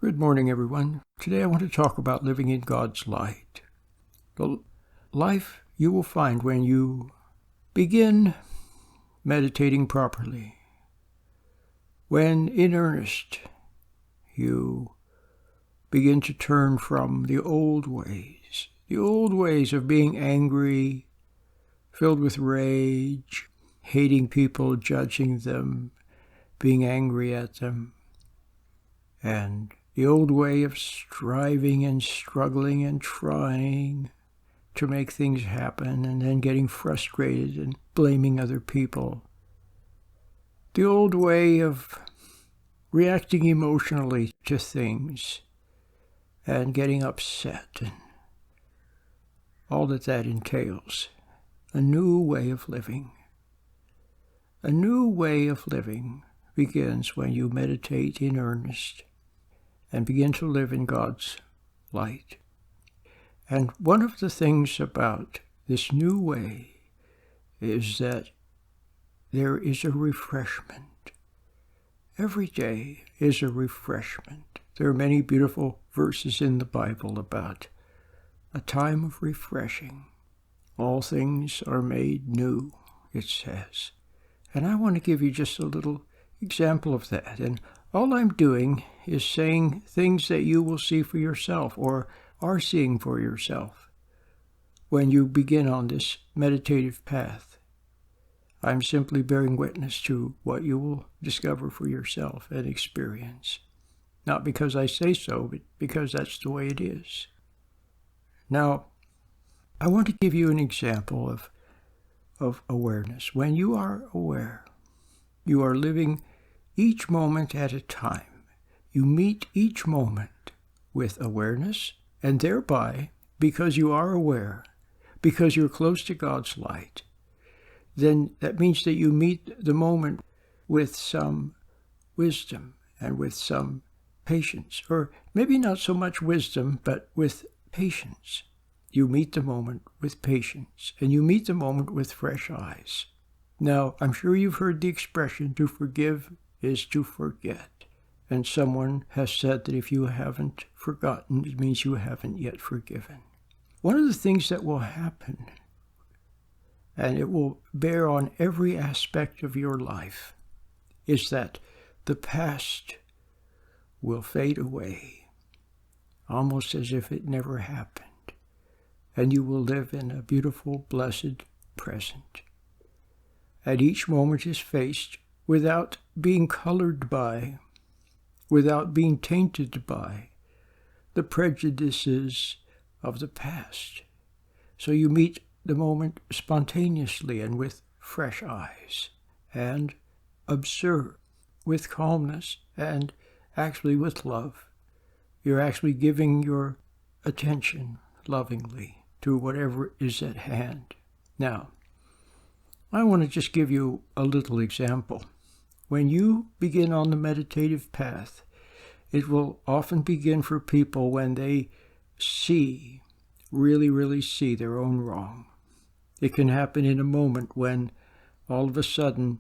Good morning, everyone. Today I want to talk about living in God's light. The life you will find when you begin meditating properly. When in earnest you begin to turn from the old ways of being angry, filled with rage, hating people, judging them, being angry at them, and the old way of striving and struggling and trying to make things happen and then getting frustrated and blaming other people. The old way of reacting emotionally to things and getting upset and all that entails. A new way of living. A new way of living begins when you meditate in earnest and begin to live in God's light. And one of the things about this new way is that there is a refreshment. Every day is a refreshment. There are many beautiful verses in the Bible about a time of refreshing. All things are made new, it says. And I want to give you just a little example of that. And all I'm doing is saying things that you will see for yourself or are seeing for yourself when you begin on this meditative path. I'm simply bearing witness to what you will discover for yourself and experience. Not because I say so, but because that's the way it is. Now, I want to give you an example of awareness. When you are aware, you are living each moment at a time. You meet each moment with awareness, and thereby, because you are aware, because you're close to God's light, then that means that you meet the moment with some wisdom and with some patience, or maybe not so much wisdom, but with patience. You meet the moment with patience, and you meet the moment with fresh eyes. Now, I'm sure you've heard the expression, to forgive is to forget. And someone has said that if you haven't forgotten, it means you haven't yet forgiven. One of the things that will happen, and it will bear on every aspect of your life, is that the past will fade away, almost as if it never happened, and you will live in a beautiful, blessed present. And each moment is faced without being colored by, without being tainted by the prejudices of the past. So you meet the moment spontaneously and with fresh eyes, and observe with calmness and actually with love. You're actually giving your attention lovingly to whatever is at hand. Now, I want to just give you a little example. When you begin on the meditative path, it will often begin for people when they really see their own wrong. It can happen in a moment when all of a sudden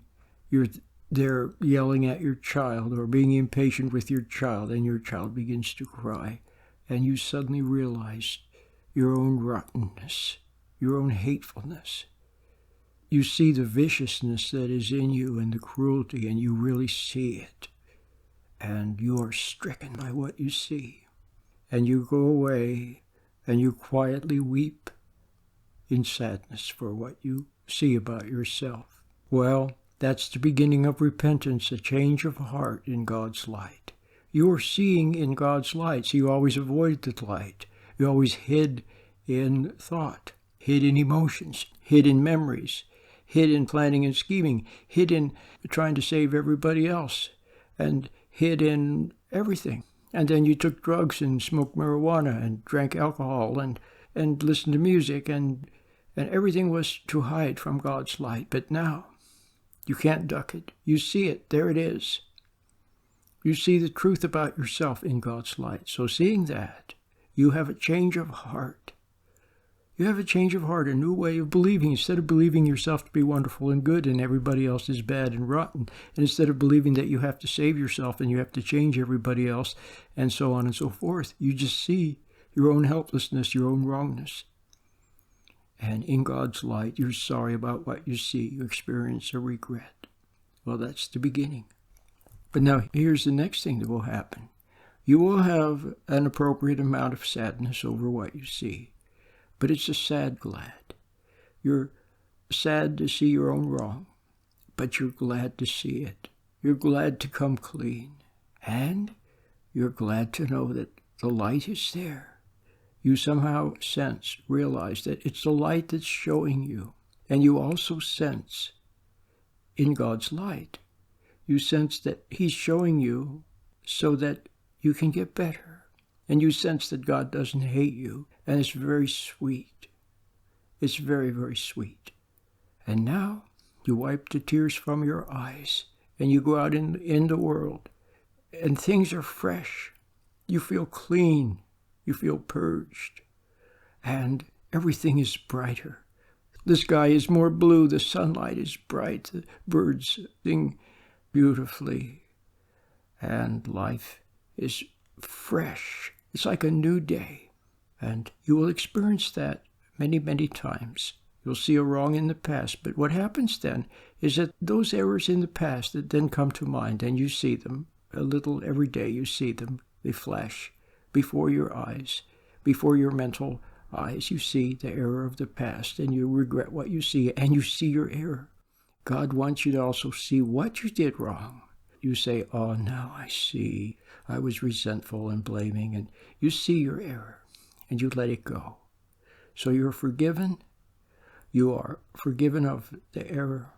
you're there yelling at your child or being impatient with your child, and your child begins to cry, and you suddenly realize your own rottenness, your own hatefulness. You see the viciousness that is in you and the cruelty, and you really see it. And you are stricken by what you see. And you go away and you quietly weep in sadness for what you see about yourself. Well, that's the beginning of repentance, a change of heart in God's light. You are seeing in God's light, so you always avoid the light. You always hid in thought, hid in emotions, hid in memories, hid in planning and scheming, hid in trying to save everybody else, and hid in everything. And then you took drugs and smoked marijuana and drank alcohol and listened to music, and everything was to hide from God's light. But now, you can't duck it. You see it. There it is. You see the truth about yourself in God's light. So seeing that, you have a change of heart. You have a change of heart, a new way of believing. Instead of believing yourself to be wonderful and good and everybody else is bad and rotten, and instead of believing that you have to save yourself and you have to change everybody else and so on and so forth, you just see your own helplessness, your own wrongness. And in God's light, you're sorry about what you see. You experience a regret. Well, that's the beginning. But now here's the next thing that will happen. You will have an appropriate amount of sadness over what you see. But it's a sad glad. You're sad to see your own wrong, but you're glad to see it. You're glad to come clean. And you're glad to know that the light is there. You somehow realize that it's the light that's showing you. And you also sense in God's light, you sense that He's showing you so that you can get better. And you sense that God doesn't hate you. And it's very sweet. It's very, very sweet. And now you wipe the tears from your eyes and you go out in the world and things are fresh. You feel clean. You feel purged. And everything is brighter. The sky is more blue. The sunlight is bright. The birds sing beautifully. And life is fresh. It's like a new day. And you will experience that many, many times. You'll see a wrong in the past. But what happens then is that those errors in the past that then come to mind, and you see them a little every day, you see them. They flash before your eyes, before your mental eyes. You see the error of the past, and you regret what you see, and you see your error. God wants you to also see what you did wrong. You say, oh, now I see. I was resentful and blaming, and you see your error, and you let it go. So you're forgiven. You are forgiven of the error,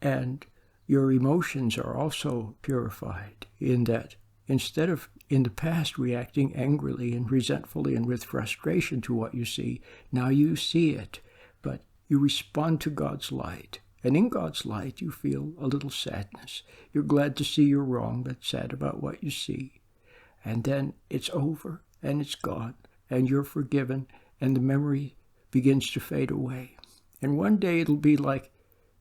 and your emotions are also purified in that instead of in the past reacting angrily and resentfully and with frustration to what you see, now you see it, but you respond to God's light. And in God's light, you feel a little sadness. You're glad to see you're wrong, but sad about what you see. And then it's over, and it's gone, and you're forgiven, and the memory begins to fade away. And one day it'll be like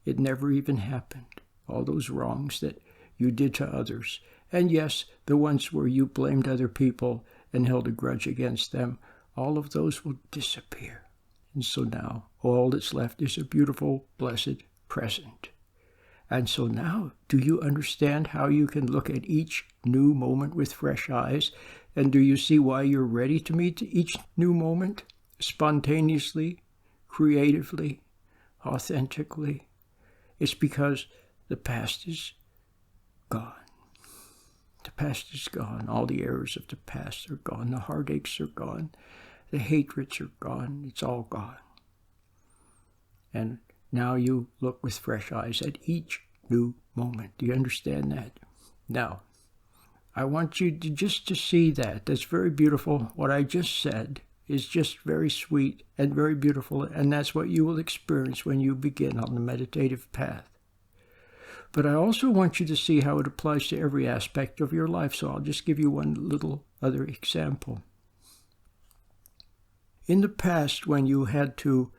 it never even happened. All those wrongs that you did to others. And yes, the ones where you blamed other people and held a grudge against them, all of those will disappear. And so now all that's left is a beautiful, blessed present. And so now, do you understand how you can look at each new moment with fresh eyes? And do you see why you're ready to meet each new moment? Spontaneously, creatively, authentically. It's because the past is gone. The past is gone. All the errors of the past are gone. The heartaches are gone. The hatreds are gone. It's all gone. And now you look with fresh eyes at each new moment. Do you understand that? Now, I want you to see that. That's very beautiful. What I just said is just very sweet and very beautiful, and that's what you will experience when you begin on the meditative path. But I also want you to see how it applies to every aspect of your life, so I'll just give you one little other example. In the past, when you had to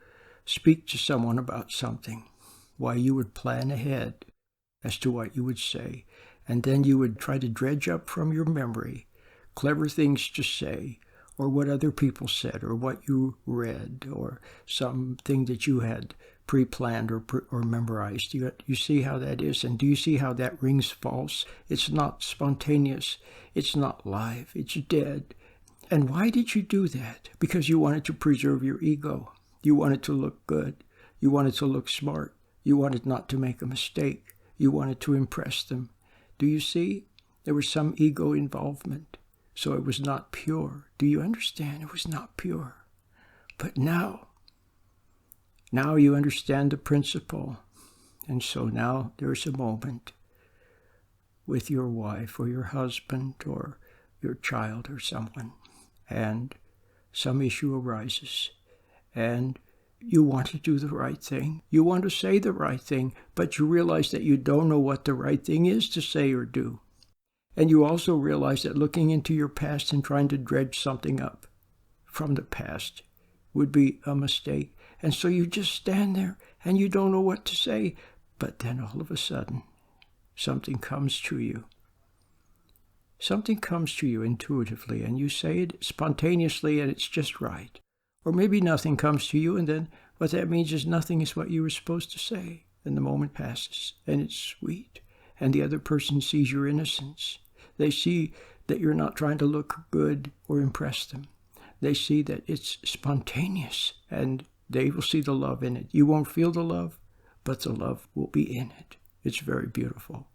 speak to someone about something, why you would plan ahead as to what you would say, and then you would try to dredge up from your memory clever things to say, or what other people said, or what you read, or something that you had pre-planned or memorized. You see how that is, and do you see how that rings false? It's not spontaneous. It's not live. It's dead. And why did you do that? Because you wanted to preserve your ego. You wanted to look good. You wanted to look smart. You wanted not to make a mistake. You wanted to impress them. Do you see? There was some ego involvement. So it was not pure. Do you understand? It was not pure. But now you understand the principle. And so now there's a moment with your wife or your husband or your child or someone, and some issue arises, and you want to do the right thing. You want to say the right thing, but you realize that you don't know what the right thing is to say or do. And you also realize that looking into your past and trying to dredge something up from the past would be a mistake. And so you just stand there and you don't know what to say. But then all of a sudden, something comes to you. Something comes to you intuitively, and you say it spontaneously, and it's just right. Or maybe nothing comes to you, and then what that means is nothing is what you were supposed to say. And the moment passes, and it's sweet. And the other person sees your innocence. They see that you're not trying to look good or impress them. They see that it's spontaneous, and they will see the love in it. You won't feel the love, but the love will be in it. It's very beautiful.